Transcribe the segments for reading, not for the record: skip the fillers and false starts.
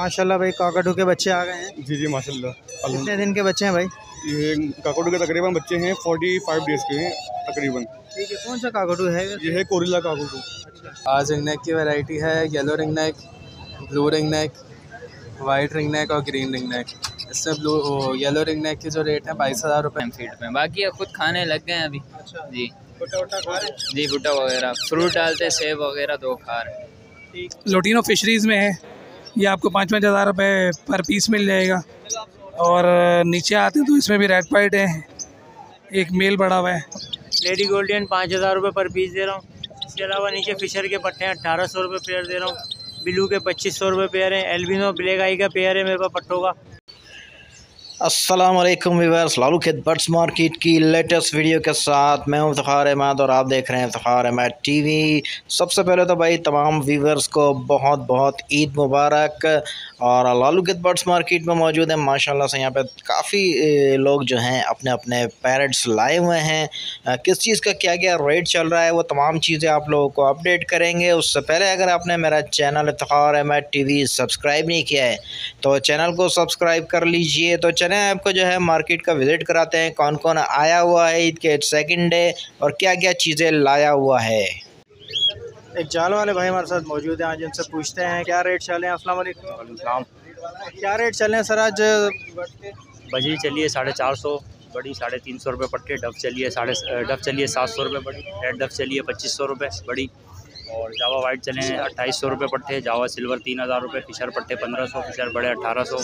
माशाल्लाह भाई काकाटू के बच्चे आ गए हैं। जी माशाल्लाह। कितने दिन के बच्चे हैं भाई? ये काकाटू के तकरीबन बच्चे हैं 45 डेज़ के हैं तकरीबन। ठीक है, कौन सा काकाटू है? ये है कोरिला काकाटू। आज रिंग नेक की वैरायटी है, yellow ring neck, blue ring neck, white ring neck और ग्रीन रिंग नेक। इससे येलो रिंग नेक की जो रेट है 22,000 रुपये फीड में। बाकी खुद खाने लग गए हैं अभी। अच्छा। जी भुट्टा खा रहे हैं? जी भुट्टा वगैरह, फ्रूट डालते, सेब वगैरह तो खा रहे हैं। लोटिनो फिशरीज़ में है, ये आपको 5-5 हज़ार रुपये पर पीस मिल जाएगा। और नीचे आते हैं तो इसमें भी रेड वाइट है, एक मेल बड़ा हुआ है। लेडी गोल्डन 5,000 रुपये पर पीस दे रहा हूँ। इसके अलावा नीचे फिशर के पट्टे हैं 1,800 रुपये पेयर दे रहा हूँ। ब्लू के 2,500 रुपये पेयर हैं। एल्बिनो ब्लैक आई का पेयर है मेरे पास पट्टों का। अस्सलाम वालेकुम व्यूअर्स, लालू खेत बर्ड्स मार्केट की लेटेस्ट वीडियो के साथ मैं हूं इफ्तिखार अहमद और आप देख रहे हैं इफ्तिखार अहमद टीवी। सबसे पहले तो भाई तमाम व्यूअर्स को बहुत बहुत ईद मुबारक। और लालू खेत बर्ड्स मार्केट में मौजूद है माशाल्लाह से। यहाँ पे काफ़ी लोग जो हैं अपने अपने पैरट्स लाए हुए हैं। किस चीज़ का क्या क्या रेट चल रहा है वो तमाम चीज़ें आप लोगों को अपडेट करेंगे। उससे पहले अगर आपने मेरा channel Iftikhar Ahmed TV subscribe नहीं किया है तो चैनल को सब्सक्राइब कर लीजिए। तो चलें आपको जो है मार्केट का विज़िट कराते हैं, कौन कौन आया हुआ है ईद के सेकंड डे और क्या क्या चीज़ें लाया हुआ है। एक जाल वाले भाई हमारे साथ मौजूद हैं, आज इनसे पूछते हैं क्या रेट चले हैं। अस्सलाम वालेकुम। क्या रेट चले हैं सर आज? बजी चलिए 450, बड़ी 350 रुपये पट्टे। डब चलिए 700 रुपये बड़ी। रेड डब चलिए 2,500 रुपये बड़ी। और जावा वाइट चले 2,800 रुपये पट्टे। जावा सिल्वर 3,000 रुपये। फिशर पट्टे 1,500, फिशर बड़े 1,800।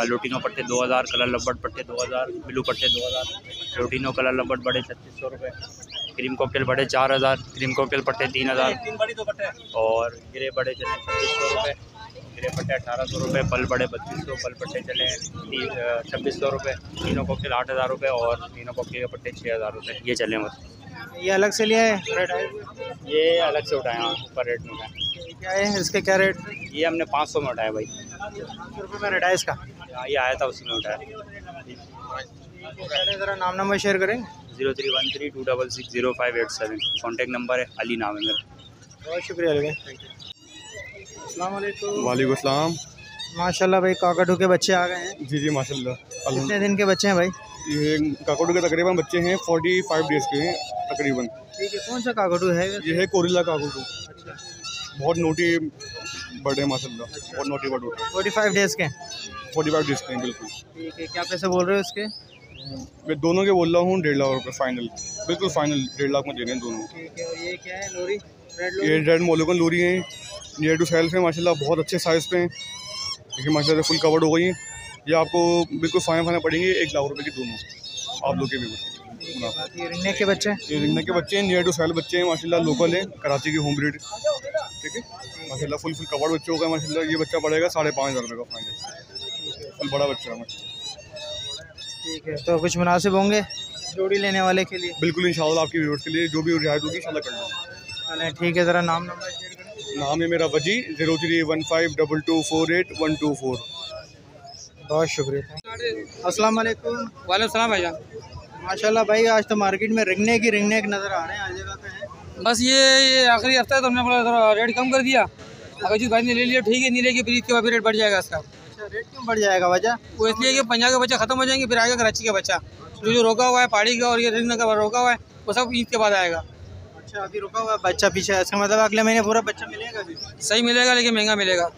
लोटिनो पट्टे 2,000, कलर लब्बट पट्टे 2,000, ब्लू पट्टे 2,000, लोटिनो कलर लब्बट बड़े 3,600 रुपये। क्रीम कॉकटेल बड़े 4,000, क्रीम कॉकटेल पट्टे 3,000 और ग्रे बड़े चले 2,600 रुपये। ग्रे पट्टे 1,800 रुपये। पल बड़े 2,200, पल पट्टे चले 2,600 रुपये। तीनों कॉकटेल 8,000 रुपये और तीनों कॉकटेल के पट्टे 6,000 रुपये। ये चले बस। ये अलग से लिया है रेट? ये अलग से उठाए हैं, ऊपर रेट में उठाए। क्या है इसके क्या रेट? ये हमने 500 में उठाया भाई। 500 रुपये में रेट है इसका? ये आया था उसी में उठाया। ज़रा नाम नंबर शेयर करेंगे? 0313266057 कॉन्टेक्ट नंबर है। अली नाम है मेरा। बहुत शुक्रिया अली। अस्सलाम वालेकुम। वालेकुम सलाम। माशाल्लाह भाई काकाटू के बच्चे आ गए हैं। जी माशाल्लाह। कितने दिन के बच्चे हैं भाई? ये काकाटू के तकरीबन बच्चे हैं 45 डेज़ के हैं तकरीबन। ठीक है, कौन सा काकाटू है? ये है कोरिला काकाटू। अच्छा। बहुत नोटी बर्ड है माशाल्लाह। बहुत नोटी बर्ड होता है। 45 डेज़ के? 45 डेज़ के हैं बिल्कुल। ठीक है, क्या पैसे बोल रहे हो इसके? मैं दोनों के बोल रहा हूँ 1.5 लाख रुपये फाइनल, बिल्कुल फाइनल 1.5 लाख में दे रहे हैं दोनों। ठीक है, और ये क्या है? लोरी? ये रेड मोलोगन लोरी हैं, नियर टू सेल्फ है माशाल्लाह। बहुत अच्छे साइज़ पे हैं, देखिए माशाल्लाह फुल कवर्ड हो गई हैं। ये आपको बिल्कुल फाइनल पड़ेंगे 1 लाख रुपये की दोनों आप लोग के भी। ये रिंगनेक के बच्चे? ये रिंगनेक के बच्चे हैं, नियर टू सेल्फ बच्चे हैं माशाल्लाह। लोकल है, कराची की होम ब्रीड। ठीक है माशाल्लाह, फुल कवर्ड बच्चे हो गए माशाल्लाह। ये बच्चा पड़ेगा 5,500 रुपये का फाइनल, फुल बड़ा बच्चा है माशाल्लाह। ठीक है, तो कुछ मुनासिब होंगे जोड़ी लेने वाले के लिए? बिल्कुल इंशाल्लाह आपकी व्यूअर्स के लिए जो भी रियायत होगी इंशाल्लाह कर लूँगा। चलें ठीक है, ज़रा नाम नंबर शेयर करें। नाम है मेरा वजी 03152248 124। बहुत शुक्रिया। अस्सलाम वालेकुम। वालेकुम सलाम भाईजान। माशाल्लाह भाई आज तो मार्केट में रिंगनेक नज़र आ रहे हैं, हर जगह पे हैं। बस ये आखिरी हफ्ता है तो हमने बोला थोड़ा रेट कम कर दिया। अगर जिस भाई ने ले लिया ठीक है, नहीं लेगी फिर इसके बाद रेट बढ़ जाएगा इसका। अच्छा, रेट क्यों बढ़ जाएगा? वजह? वो इसलिए कि पंजाब के बच्चा खत्म हो जाएंगे, फिर आएगा कराची का बच्चा जो रोका हुआ है पहाड़ी का और ये रिंग का रोका हुआ है वो सब ईद के बाद आएगा। अच्छा, अभी रुका हुआ है बच्चा पीछे, इसका मतलब अगले महीने पूरा बच्चा मिलेगा अभी? सही मिलेगा लेकिन महंगा मिलेगा।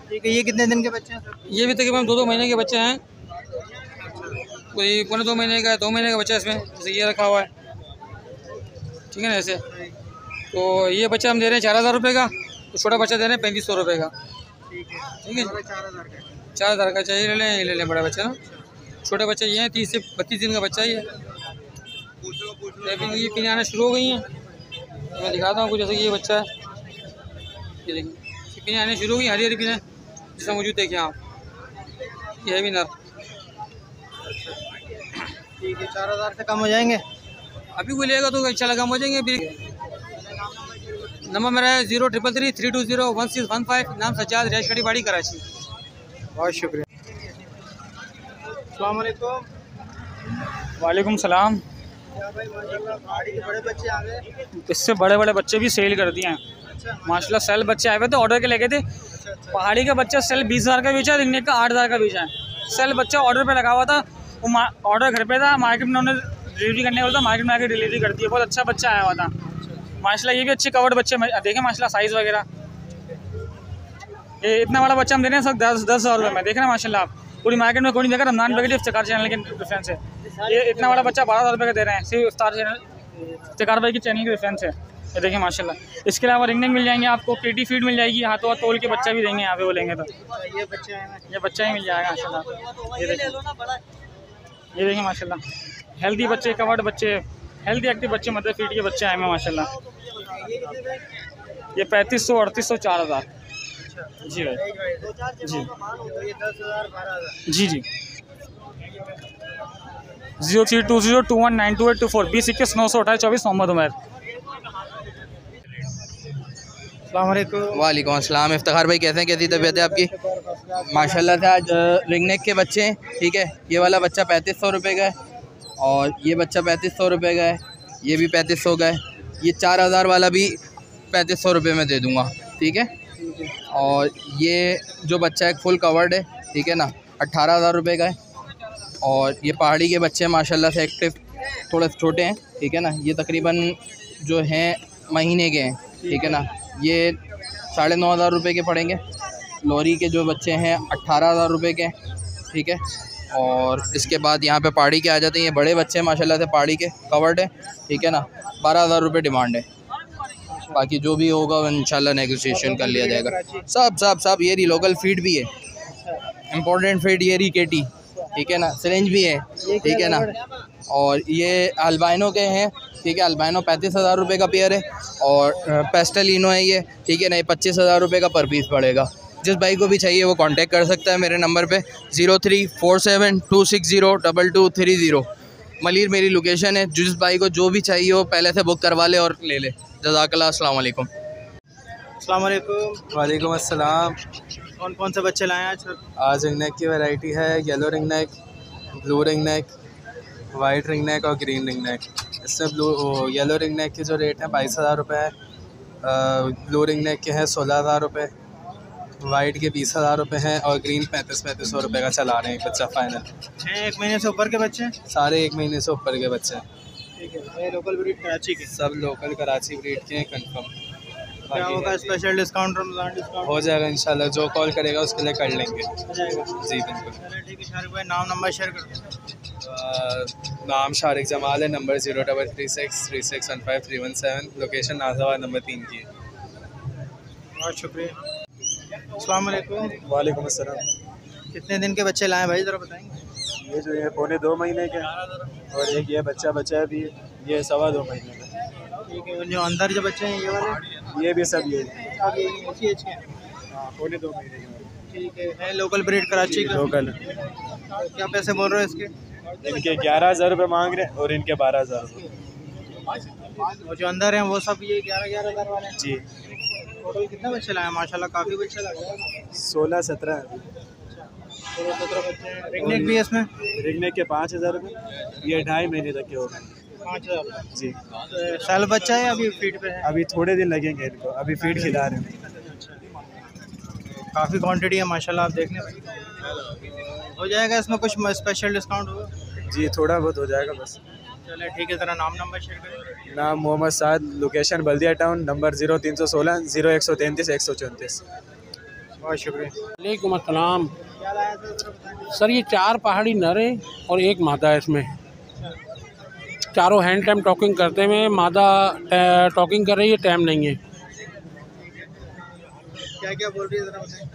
ठीक है, ये कितने दिन के बच्चे हैं सर? ये भी तकरीबन 2-2 महीने के बच्चे हैं। कोई 1.25 महीने का है, 2 महीने का बच्चा इसमें, जैसे ये रखा हुआ है। ठीक है ना ऐसे। तो ये बच्चा हम दे रहे हैं 4,000 रुपये का, तो छोटा बच्चा दे रहे हैं 3,500 रुपये का। ठीक है 4,000 का चाहिए ले लें, ये ले लें बड़ा बच्चा ना। छोटे बच्चे ये हैं 30 से 32 दिन का बच्चा ही है। लेकिन ये पीने आना शुरू हो गई हैं, मैं दिखाता हूँ कुछ। जैसे कि ये बच्चा है, ये देखिए पीने आने शुरू हो गई, हरी हरी पीने जिसका मौजूद देखिए आप। ये है भी नर। ठीक है, 4,000 से कम हो जाएंगे? अभी कोई लेगा तो अच्छा कम हो जाएंगे। फिर नंबर मेरा है 033332011615। नाम सज्जाद, रेश बाड़ी कराची। बहुत शुक्रिया। अस्सलाम वालेकुम। वालेकुम सलाम। क्या भाई माशाल्लाह पहाड़ी के बड़े बच्चे आ गए? इससे बड़े बड़े बच्चे भी सेल कर दिए हैं। अच्छा। माशाल्लाह सेल बच्चे आए हुए थे, ऑर्डर के लेके थे। पहाड़ी का बच्चा सेल 20,000 का बेचा, रिंगनेक का 8,000 का बेचा है। सेल बच्चा ऑर्डर पे लगा हुआ था, वो ऑर्डर घर पे था, मार्केट में उन्होंने डिलीवरी करने वाला था, मार्केट में आके डिलीवरी करती है। बहुत अच्छा बच्चा आया हुआ था माशाल्लाह। ये भी अच्छे कवर्ड बच्चे देखें माशाल्लाह, साइज़ वगैरह। ये इतना बड़ा बच्चा हम दे रहे हैं सर 10,000 रुपये में, देख रहे हैं माशाल्लाह आप। पूरी मार्केट में कोई नहीं देखा, रमजान पैकेट इफ्तिकार चैनल के डिफरेंस है। ये इतना बड़ा बच्चा 12,000 रुपये का दे रहे हैं, सिर्फ इफ्तार चैनल इफ्तिकार भाई के चैनल के डिफरेंस है। ये देखिए माशाल्लाह। इसके अलावा रिंगनेक मिल जाएंगे आपको, केटी फीड मिल जाएगी, हाथों हाथ तोल के बच्चा भी देंगे यहाँ पे, वो लेंगे तो ये बच्चा ही मिल जाएगा माशाल्लाह। ये देखिए माशाल्लाह, हेल्दी बच्चे, कवर्ड बच्चे, हेल्दी एक्टिव बच्चे, मदर फीड के बच्चे आए हैं माशाल्लाह। ये 3500, 3800, 4,000। जी भाई जी जी 0320219284 20 21 928 24 मोहम्मद उमर। वालेकुम अस्सलाम। इफ्तिखार भाई कैसे हैं, कैसी तबीयत है आपकी? माशाल्लाह से आज रिंगनेक के बच्चे हैं, ठीक है। ये वाला बच्चा 3500 रुपये का है, और ये बच्चा 3500 रुपये का है, ये भी 3500 का है, ये 4,000 वाला भी 3500 रुपये में दे दूँगा, ठीक है। और ये जो बच्चा एक फुल कवर्ड है, ठीक है ना, 18,000 रुपये का है। और ये पहाड़ी के बच्चे माशाल्लाह से एक्टिव, थोड़े छोटे हैं, ठीक है ना। ये तकरीबन जो हैं महीने के हैं, ठीक है ना। ये 9,500 रुपये के पड़ेंगे। लोरी के जो बच्चे हैं 18,000 रुपये के, ठीक है। और इसके बाद यहाँ पे पहाड़ी के आ जाते हैं, ये बड़े बच्चे हैं माशाल्लाह से, पहाड़ी के कवर्ड है, ठीक है ना। 12,000 रुपये डिमांड है, बाकी जो भी होगा इंशाल्लाह नेगोशिएशन कर लिया जाएगा। सब ये रही लोकल फीड भी है, इम्पोर्टेंट फीड ये रही केटी, ठीक है ना। सिरिंज भी है, ठीक है ना। और ये अल्बाइनो के हैं, ठीक है। अल्बाइनो 35,000 रुपये का पेयर है, और पेस्टलिनो है ये, ठीक है ना। ये 25,000 रुपये का पर पीस पड़ेगा। जिस भाई को भी चाहिए वो कांटेक्ट कर सकता है मेरे नंबर पे 034726022330। मलिर मेरी लोकेशन है, जिस भाई को जो भी चाहिए हो पहले से बुक करवा ले और ले ले। जज़ाकल्लाह, अस्सलाम वालेकुम। अस्सलाम वालेकुम। वालेकुम अस्सलाम। कौन कौन से बच्चे लाए हैं आज सर? आज रिंगनेक की वैरायटी है, yellow ringneck, blue ringneck, white ringneck और ग्रीन रिंगनेक। इससे येलो रिंगनेक के जो रेट है 22,000 रुपये है, ब्लू रिंगनेक के हैं 16,000 रुपये, वाइट के 20,000 रुपये हैं, और ग्रीन 3500 रुपये का चला रहे हैं एक बच्चा फाइनल। 1 महीने से ऊपर के बच्चे? सारे 1 महीने से ऊपर के बच्चे हैं, ठीक है। लोकल ब्रीड कराची के? सब लोकल कराची ब्रीड के हैं, कन्फर्म। क्या होगा स्पेशल डिस्काउंट, रमज़ान डिस्काउंट? हो जाएगा इंशाल्लाह, जो कॉल करेगा उसके लिए कर लेंगे। हो जाएगा जी बिल्कुल। ठीक है शारिक भाई, नाम नंबर शेयर कर दो। नाम शारिक जमाल है, नंबर 03363615 लोकेशन नाज़ाबाद नंबर 3 की है। बहुत शुक्रिया। अस्सलाम वालेकुम। वालेकुम अस्सलाम। कितने दिन के बच्चे लाए भाई, ज़रा बताएंगे? ये जो है 2.25 महीने के, और एक ये बच्चा है भी, ये 2.25 महीने का। ठीक है। जो अंदर जो बच्चे हैं ये वाले? ये भी सब ये सब ये इसी एज के हैं? हाँ, 2.25 महीने के। ठीक है लोकल ब्रीड कराची का? लोकल। क्या पैसे बोल रहे हो इसके? इनके 11,000 रुपये मांग रहे हैं, और इनके 12,000 रुपये। और जो अंदर हैं वो सब ये 11,000 वाले हैं? जी। टोटल कितने बच्चे लाए? माशाल्लाह काफ़ी बच्चे लाए। 16-17 बच्चे हैं। रिंगनेक भी है इसमें? रिंगनेक के 5,000 रुपये, ये 2.5 महीने तक के हो गए। 5,000 जी। साल बच्चा है, अभी फीड पे है? अभी थोड़े दिन लगेंगे इनको, अभी फीड खिला रहे हैं। काफ़ी क्वांटिटी है माशाल्लाह, आप देख लें। हो जाएगा इसमें कुछ स्पेशल डिस्काउंट होगा? जी थोड़ा बहुत हो जाएगा बस। चले ठीक है। ज़रा नाम नंबर शेयर करें। नाम मोहम्मद साद, लोकेशन बल्दिया टाउन, नंबर 0316 0133 134। बहुत शुक्रिया। वालेकुम अस्सलाम। सर ये 4 पहाड़ी नर हैं और 1 मादा है इसमें। चारों हैंड टाइम टॉकिंग करते हैं, मादा टॉकिंग कर रही है, टाइम नहीं है। क्या क्या बोल रही है ज़रा बताएं।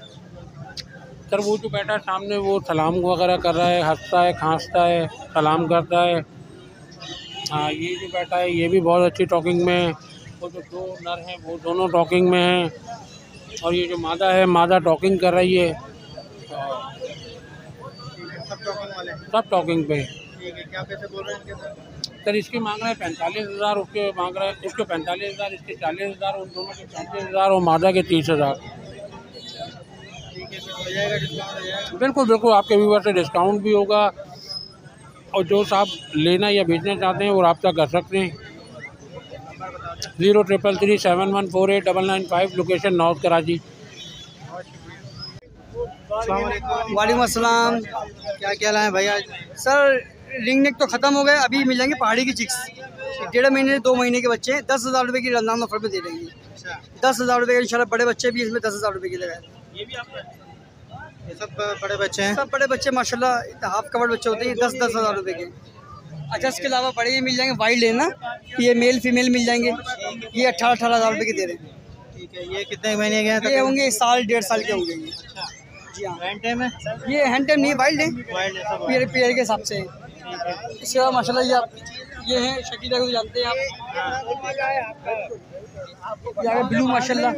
सर वो जो बैठा है सामने वो सलाम वगैरह कर रहा है, हंसता है, खांसता है, सलाम करता है। हाँ ये जो बैठा है ये भी बहुत अच्छी टॉकिंग में है। वो जो 2 नर हैं वो दोनों टॉकिंग में हैं, और ये जो मादा है मादा टॉकिंग कर रही है। सब टॉकिंग वाले हैं? सब टॉकिंग पे। ठीक है। क्या पैसे बोल रहे हैं इनके सर? इसके मांग रहे हैं 45,000, उसके मांग रहे हैं, उसके 45,000, इसके 40,000, उन दोनों के 35,000 और मादा के 30,000। ठीक है। हो जाएगा डिस्काउंट? हो जाएगा बिल्कुल बिल्कुल, आपके व्यूवर से डिस्काउंट भी होगा, और जो साहब लेना या बेचना चाहते हैं वो रब्ता कर सकते हैं। 033371489995 लोकेशन नॉर्थ कराची। वालेकुम अस्सलाम। क्या क्या लाए भाई आज? सर रिंग नेक तो ख़त्म हो गए, अभी मिल जाएंगे पहाड़ी की चिक्स। 1.5 महीने 2 महीने के बच्चे हैं, 10,000 रुपये की रमज़ान ऑफर में दे देंगे। 10,000 रुपये के इंशाल्लाह बड़े बच्चे भी इसमें 10,000 रुपये के लगाए। ये सब बड़े बच्चे हैं? सब बड़े बच्चे माशाल्लाह हाफ कवर्ड बच्चे होते हैं, 10,000 रुपये के। अच्छा इसके अलावा बड़े ये मिल जाएंगे वाइल्ड है ना, ये मेल फीमेल मिल जाएंगे, ये 18,000 रुपये के दे रहे हैं। ठीक है, ये कितने महीने के हैं? ये होंगे 1.5 साल के होंगे ये। जी हाँ, हैंड टाइम है? ये हैंड टाइम नहीं, वाइल्ड है, वाइल्ड पेयर के हिसाब से। इसके बाद माशाल्लाह ये हैं शकीला को जानते हैं आप, ये ब्लू माशाल्लाह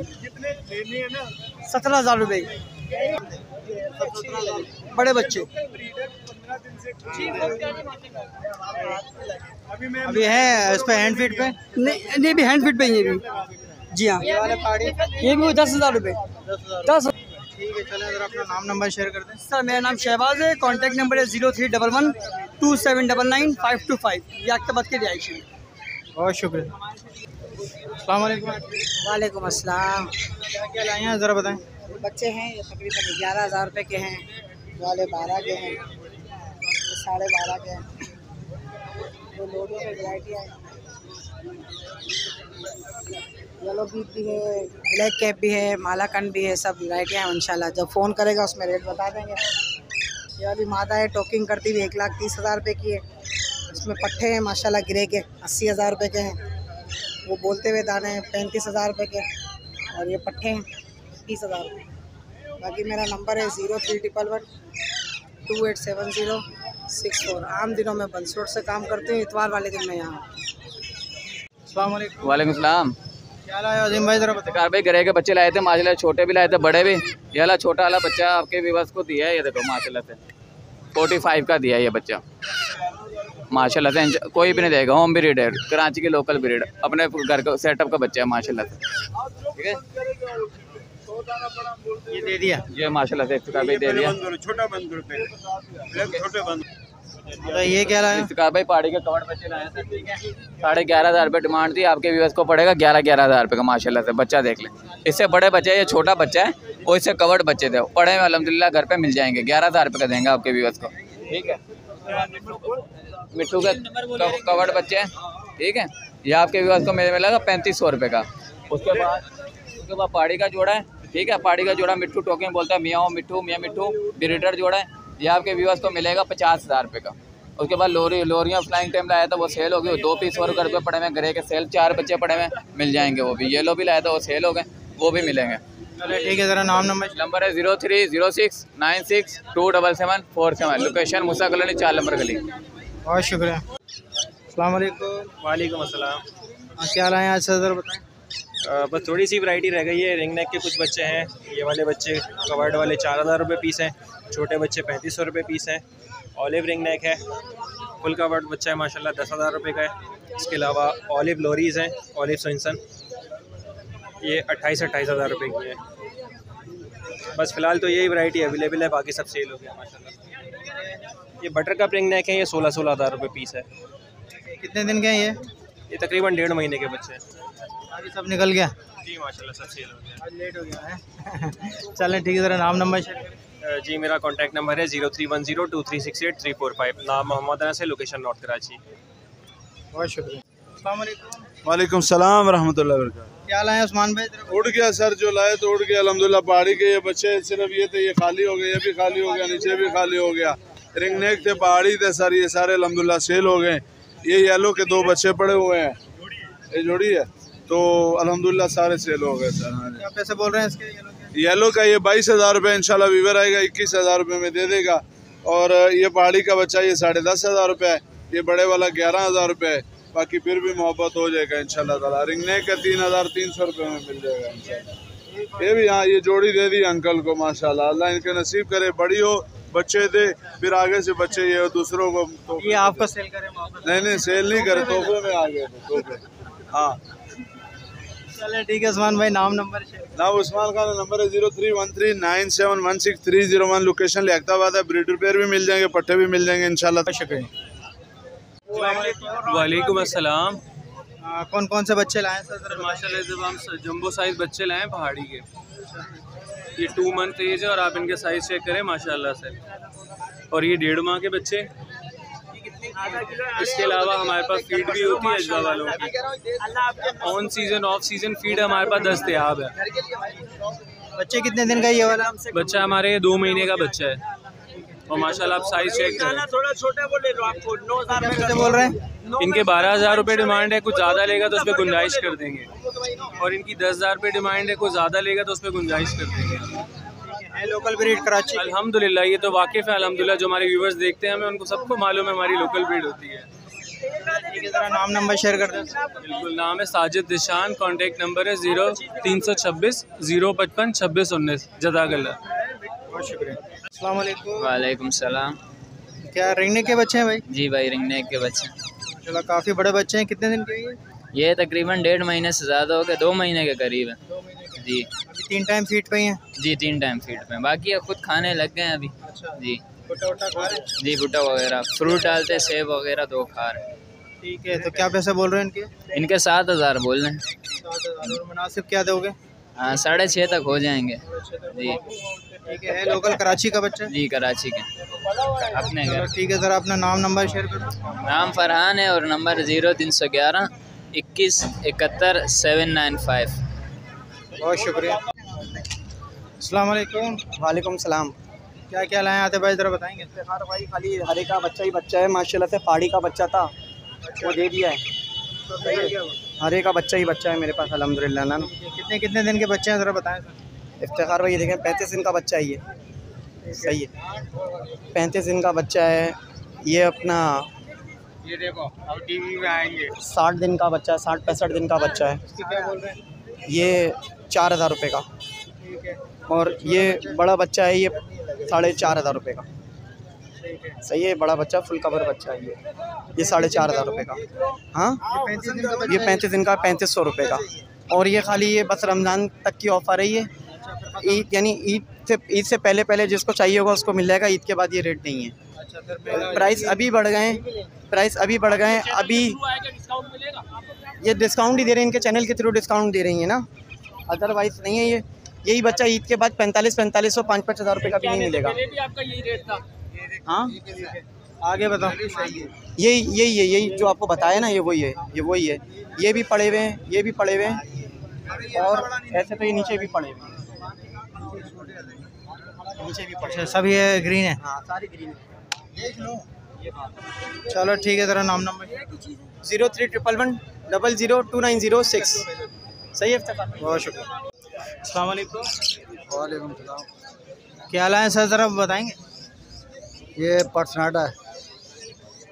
17,000 रुपये बड़े बच्चे। अभी है इस पे हैंड फीट पे? नहीं भी हैंड फीट पे ये भी। जी हाँ, ये वाले पहाड़ी ये भी 10,000 रुपये। 10। ठीक है, चलें अगर अपना नाम नंबर शेयर कर दें। सर मेरा नाम शहबाज है, कॉन्टैक्ट नंबर है 0311 2799 525। ये अख्ताबाद के रिहायशी है। बहुत शुक्रिया। अस्सलाम वालेकुम। वालेकुम अस्सलाम। क्या क्या लाए हैं ज़रा बताएं। बच्चे हैं ये तकरीबन 11,000 रुपये के हैं, वाले 12 के हैं, 12.5 के हैं। तो लोगों की वैरायटी है, येलो बीट भी है, ब्लैक कैप भी है, मालाकन भी है, सब वैरायटियाँ हैं इंशाल्लाह। जब फ़ोन करेगा उसमें रेट बता देंगे। ये वाली मादा है टॉकिंग करती हुई 1,30,000 रुपये की है। इसमें पट्ठे हैं माशाल्लाह ग्रे के 80,000 रुपये के हैं। वो बोलते हुए दाने हैं 35,000 रुपये के, और ये पट्ठे हैं 30,000 रुपये। बाकी मेरा नंबर है 0311 287064। आम दिनों में बंसरोड से काम करती हूँ, इतवार वाले दिन मैं यहाँ। अस्सलाम वालेकुम। वालेकुम सलाम। क्या लाए अजीम भाई ज़रा बताएं। कार भाई गरे के बच्चे लाए थे माशाल्लाह, छोटे भी लाए थे बड़े भी। ये वाला छोटा वाला बच्चा आपके व्यूअर्स को दिया है, ये देखो माशाल्लाह से 45 का दिया है ये बच्चा माशाल्लाह से। कोई भी नहीं देगा, होम ब्रीड है, कराची की लोकल ब्रीड, अपने घर का सेटअप का बच्चा है माशाल्लाह से। ठीक है, ये दे दिया ये माशाल्लाह से इसका भी दे दिया। छोटा बंद छोटे बंद। ये क्या लाए? इसका भाई पहाड़ी के कवर बच्चे लाए थे। ठीक है, 11,500 रुपये डिमांड थी, आपके व्यूअर्स को पड़ेगा 11,000 रुपये का माशाल्लाह से। बच्चा देख लें, इससे बड़े बच्चे, ये छोटा बच्चा है और इससे कवर्ड बच्चे थे, पड़े में अल्हम्दुलिल्लाह घर पे मिल जाएंगे। 11,000 रुपये का देंगे आपके व्यूअर्स को। ठीक है, मिट्टू के कवर्ड बच्चे हैं। ठीक है, ये आपके व्यूअर्स को मिलेगा 3500 रुपये का। उसके बाद पहाड़ी का जोड़ा है। ठीक है, पहाड़ी का जोड़ा मिट्टू टोकिंग बोलता है, मियाँ मिट्टू ब्रीडर जोड़ा है, ये आपके व्यूअर्स को मिलेगा 50,000 रुपये का। उसके बाद लोरियाँ फ्लाइंग टाइम लाया था, वो सेल हो गई, 2 पीस 100 रुपये पड़े हुए ग्रे के सेल, 4 बच्चे पड़े हुए मिल जाएंगे वो भी। येलो भी लाया था, वो सेल हो गए, वो भी मिलेंगे। चलो ठीक है, ज़रा नाम नंबर है 0306962747। लोकेशन मूसा कॉलोनी 4 नंबर गली। बहुत शुक्रिया। अस्सलाम वालेकुम। वालेकुम अस्सलाम। क्या लाए हैं आज से ज़रा बताएं। बस थोड़ी सी वैरायटी रह गई है। रिंग नेक के कुछ बच्चे हैं, ये वाले बच्चे कवर्ड वाले 4,000 रुपये पीस हैं, छोटे बच्चे 3500 रुपये पीस हैं। ऑलिव रिंग नेक है, फुल कवर्ड बच्चा है माशाल्लाह 10,000 रुपये का है। इसके अलावा ऑलिव लोरीज़ हैं, ऑलिव सोइंसन, ये 28,000 रुपये की है। बस फ़िलहाल तो यही वैरायटी अवेलेबल है, बाकी सब सेल हो गया माशाल्लाह। ये बटर कप रिंग नेक है, ये 16,000 रुपये पीस है। कितने दिन के हैं ये तकरीबन 1.5 महीने के बच्चे हैं। अभी सब निकल गया? जी माशाल्लाह सब सेल हो गया। आज लेट हो गया है। चलें ठीक है, ज़रा नाम नंबर शेयर करें। जी मेरा कॉन्टैक्ट नंबर है 03102368 नाम मोहम्मद अनस है, लोकेशन नॉर्थ कराची। बहुत शुक्रिया। अस्सलाम वालेकुम। वालेकुम सलाम रहमतुल्लाहि व बरकातहू। क्या लाए उस्मान भाई? उड़ गया सर, जो लाए तो उड़ गया अल्हम्दुलिल्लाह। पहाड़ी के ये बच्चे सिर्फ ये थे, ये खाली हो गए, ये भी खाली हो गया, नीचे भी खाली हो गया। रिंग नेक थे, पहाड़ी थे सर, ये सारे अल्हम्दुलिल्लाह सेल हो गए। ये येलो के 2 बच्चे पड़े हुए हैं, ये जोड़ी है, तो अल्हम्दुलिल्लाह सारे सेल हो गए सर। हाँ, क्या पैसे बोल रहे हैं इसके? येलो का ये 22,000 रुपये इंशाल्लाह वीवर आएगा, 21,000 रुपये में दे देगा। और ये पहाड़ी का बच्चा ये 10,500 रुपये है, ये बड़े वाला 11,000 रुपये है। बाकी फिर भी मोहब्बत हो जाएगा इंशाल्लाह ताला। रिंग नेक का 3,300 रुपये में मिल जाएगा इंशाल्लाह। ये भी हाँ, ये जोड़ी दे दी अंकल को माशाल्लाह, अल्लाह इनके नसीब करे, बड़ी हो, बच्चे थे, फिर आगे से बच्चे ये दूसरों को तो ये आपको सेल करे? नहीं सेल नहीं करे, तोहफे में आ गए थे, तोहफे। हाँ चले ठीक है उस्मान भाई, नाम नंबर शेयर। नाम उस्मान खान, नंबर है 031397163001। लोकेशन लियाकताबाद है, ब्रीडर पेयर भी मिल जाएंगे, पट्टे भी मिल जाएंगे इंशाल्लाह। शुक्रिया। वालेकुम अस्सलाम। कौन कौन से बच्चे लाए सर? माशाल्लाह जब हम जंबो साइज़ बच्चे लाए पहाड़ी के। ये 2 मंथ एज है और आप इनके साइज़ चेक करें माशाल्लाह से। और ये 1.5 माह के बच्चे। इसके अलावा हमारे पास फीड भी होती है अजवा वालों की। On season off season feed हमारे पास दस्तयाब है। बच्चे कितने दिन का ये वाला? बच्चा हमारे 2 महीने का बच्चा है और माशाल्लाह आप साइज़ चेक करें। थोड़ा छोटा बोले लो आपको 9,000 बोल रहे हैं। इनके 12,000 रुपये डिमांड है, कुछ ज़्यादा लेगा तो उस पर गुंजाइश कर देंगे। और इनकी 10,000 रुपये डिमांड है, कुछ ज़्यादा लेगा तो उस पर गुंजाइश कर देंगे। है लोकल ब्रीड कराची? अल्हम्दुलिल्लाह, ये तो वाकिफ़ है अल्हम्दुलिल्लाह। जो हमारे व्यूवर्स देखते हैं हमें उनको सबको मालूम है हमारी लोकल ब्रीड होती है। ज़रा नाम नंबर शेयर कर दें। बिल्कुल, नाम है साजिद दिशान, कॉन्टेक्ट नंबर है 0326 055 2619। जज़ाकल्लाह, बहुत शुक्रिया। अस्सलाम वालेकुम। वालेकुम सलाम। क्या रिंगनेक के बच्चे हैं भाई? जी भाई, रिंगनेक के बच्चे। चलो, काफ़ी बड़े बच्चे हैं। कितने दिन के ये तकरीबन 1.5 महीने से ज़्यादा हो गए, 2 महीने के करीब है जी। अभी 3 टाइम फीड पे ही हैं? जी 3 टाइम फीड पे, बाकी खुद खाने लग गए हैं अभी। अच्छा। जी भुट्टा वुट्टा खा रहे हैं? जी, भुट्टा वगैरह, फ्रूट डालते, सेब वगैरह 2 खा रहे हैं। ठीक है, तो क्या पैसे बोल रहे हैं इनके? इनके 7,000 बोल रहे हैं। 7,000। और मुनासिब क्या दोगे? हाँ, 6.5 तक हो जाएंगे जी। ठीक है। लोकल कराची का बच्चा? जी, कराची के अपने घर। ठीक है सर, अपना नाम नंबर शेयर करो। नाम फरहान है और नंबर 0311 21 71 795। बहुत शुक्रिया। अस्सलाम वालेकुम। वालेकुम सलाम। क्या क्या लाए आते भाई, ज़रा बताएंगे? इफ्तिखार भाई खाली हरे का बच्चा ही बच्चा है माशाल्लाह से। पहाड़ी का बच्चा था वो दे दिया है। हरे का बच्चा ही बच्चा है मेरे पास अल्हम्दुलिल्लाह ना। कितने कितने दिन के बच्चे हैं ज़रा बताएं सर? इफ्तिखार भाई देखें 35 दिन का बच्चा है ये। सही है, 35 दिन का बच्चा है ये। अपना ये देखो, अब टीवी में आएंगे। 60 दिन का बच्चा है, 60-65 दिन का बच्चा है। क्या बोल रहे हैं? ये 4,000 रुपये का। ठीक है। और ये बड़ा बच्चा है ये 4,500 रुपये का। सही है, बड़ा बच्चा फुल कवर बच्चा है ये 4,500 रुपये का। हाँ, ये 35 दिन का 3500 रुपये का। और ये खाली ये बस रमज़ान तक की ऑफ़र है ये। ईद यानी ईद से पहले पहले जिसको चाहिए होगा उसको मिल जाएगा। ईद के बाद ये रेट नहीं है। प्राइस अभी बढ़ गए हैं, प्राइस अभी बढ़ गए हैं। अभी ये डिस्काउंट ही दे रहे हैं, इनके चैनल के थ्रू डिस्काउंट दे रही हैं ना, अदरवाइज़ नहीं है ये। यही बच्चा ईद के बाद 4500 5-5 हज़ार रुपये का भी नहीं मिलेगा। आपका यही रेट था। हाँ, आगे बताओ। यही जो आपको बताया ना, ये वही है। ये भी पड़े हुए हैं, ये भी पड़े हुए हैं, और ऐसे तो ये नीचे भी पड़े हुए हैं, नीचे भी पड़े। अच्छा, सब ये ग्रीन है? हाँ, सारी ग्रीन है। चलो ठीक है, ज़रा नाम नंबर। 0311 00 2906। सही है। बहुत शुक्रिया। अस्सलाम वालेकुम। वालेकुम सलाम। क्या लाए सर, ज़रा बताएंगे? ये पर्सनाटा है,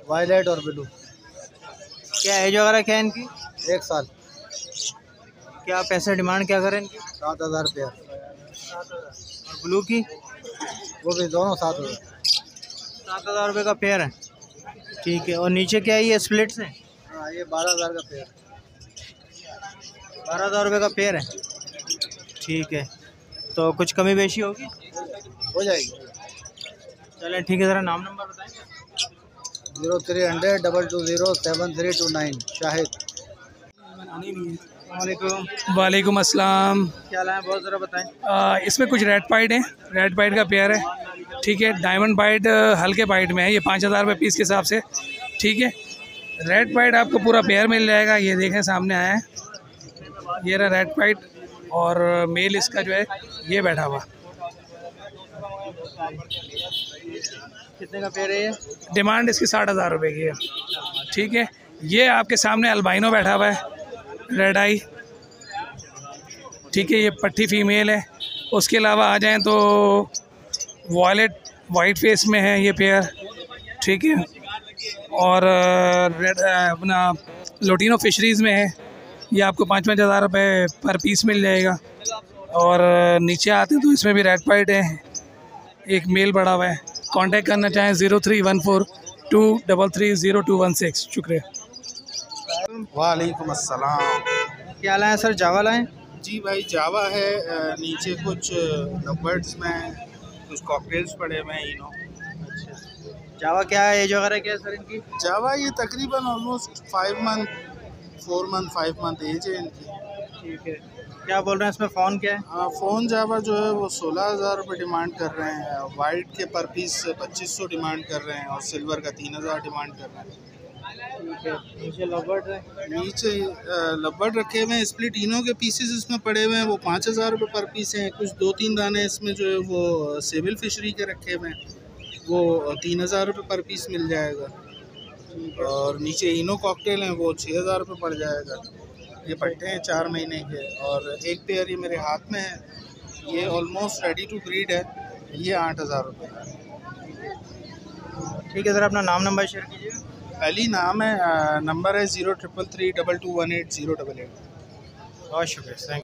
वायलेट और ब्लू। क्या एज वगैरह क्या है इनकी? 1 साल। क्या पैसे डिमांड क्या करें इनकी? 7,000 रुपया। और ब्लू की? वो भी दोनों 7,000। 7,000 रुपये का पेयर है। ठीक है। और नीचे क्या है ये स्प्लिट्स हैं? हाँ, ये 12,000 का पेयर। 12,000 रुपये का पेयर है। ठीक है, तो कुछ कमी बेशी होगी? हो जाएगी। चलें ठीक है, ज़रा नाम नंबर बताएंगे? 0300 220 7329। शाहिद। वालेकुम अस्सलाम। क्या लाए बहुत, ज़रा बताएं? इसमें कुछ रेड पाइड है, रेड पाइड का पेयर है। ठीक है, डायमंड पाइड हल्के पाइड में है, ये 5,000 रुपये पीस के हिसाब से। ठीक है, रेड पाइड आपको पूरा पेयर मिल जाएगा। ये देखें सामने आया है, ये रहा रेड पाइड। और मेल इसका जो है ये बैठा हुआ। कितने का पेयर है ये? डिमांड इसकी 60,000 रुपये की है। ठीक है, ये आपके सामने अल्बाइनो बैठा हुआ है, रेड आई। ठीक है, ये पट्टी फीमेल है। उसके अलावा आ जाएं तो वॉयलेट वाइट फेस में है ये पेयर। ठीक है, और रेड अपना लोटिनो फिशरीज़ में है, ये आपको 5-5 हज़ार रुपये पर पीस मिल जाएगा। और नीचे आते हैं तो इसमें भी रेड पाइड है, एक मेल बड़ा हुआ है। कांटेक्ट करना चाहें 0314 233 0216। शुक्रिया। वालेकुम अस्सलाम। क्या लाए सर, जावा लाएँ? जी भाई, जावा है। नीचे कुछ लवबर्ड्स में कुछ कॉकटेल्स पड़े हुए हैं। अच्छा, जावा क्या है, एज वगैरह क्या है सर इनकी? जावा ये तकरीबन almost 5 month 4 month 5 month age है इनकी। ठीक है, क्या बोल रहे हैं इसमें? फ़ोन क्या है? फ़ोन जावा जो है वो 16,000 रुपये डिमांड कर रहे हैं। वाइट के पर पीस 2500 डिमांड कर रहे हैं और सिल्वर का 3,000 डिमांड कर रहे हैं। नीचे लबर्ड है, नीचे लबर्ड रखे हुए हैं। स्प्लिट इनो के पीसेस इसमें पड़े हुए हैं, वो 5,000 रुपये पर पीस हैं। कुछ 2-3 दाने इसमें जो है वो सिविल फिशरी के रखे हुए हैं, वो 3,000 रुपये पर पीस मिल जाएगा। और नीचे इनो कॉकटेल हैं, वो 6,000 रुपये पड़ जाएगा। ये पट्टे हैं 4 महीने के। और एक पेयर ये मेरे हाथ में है, ये ऑलमोस्ट रेडी टू ब्रीड है, ये 8,000 रुपये का। ठीक है सर, अपना नाम नंबर शेयर कीजिए। अली नाम है, नंबर है 0333221808। बहुत शुक्रिया, थैंक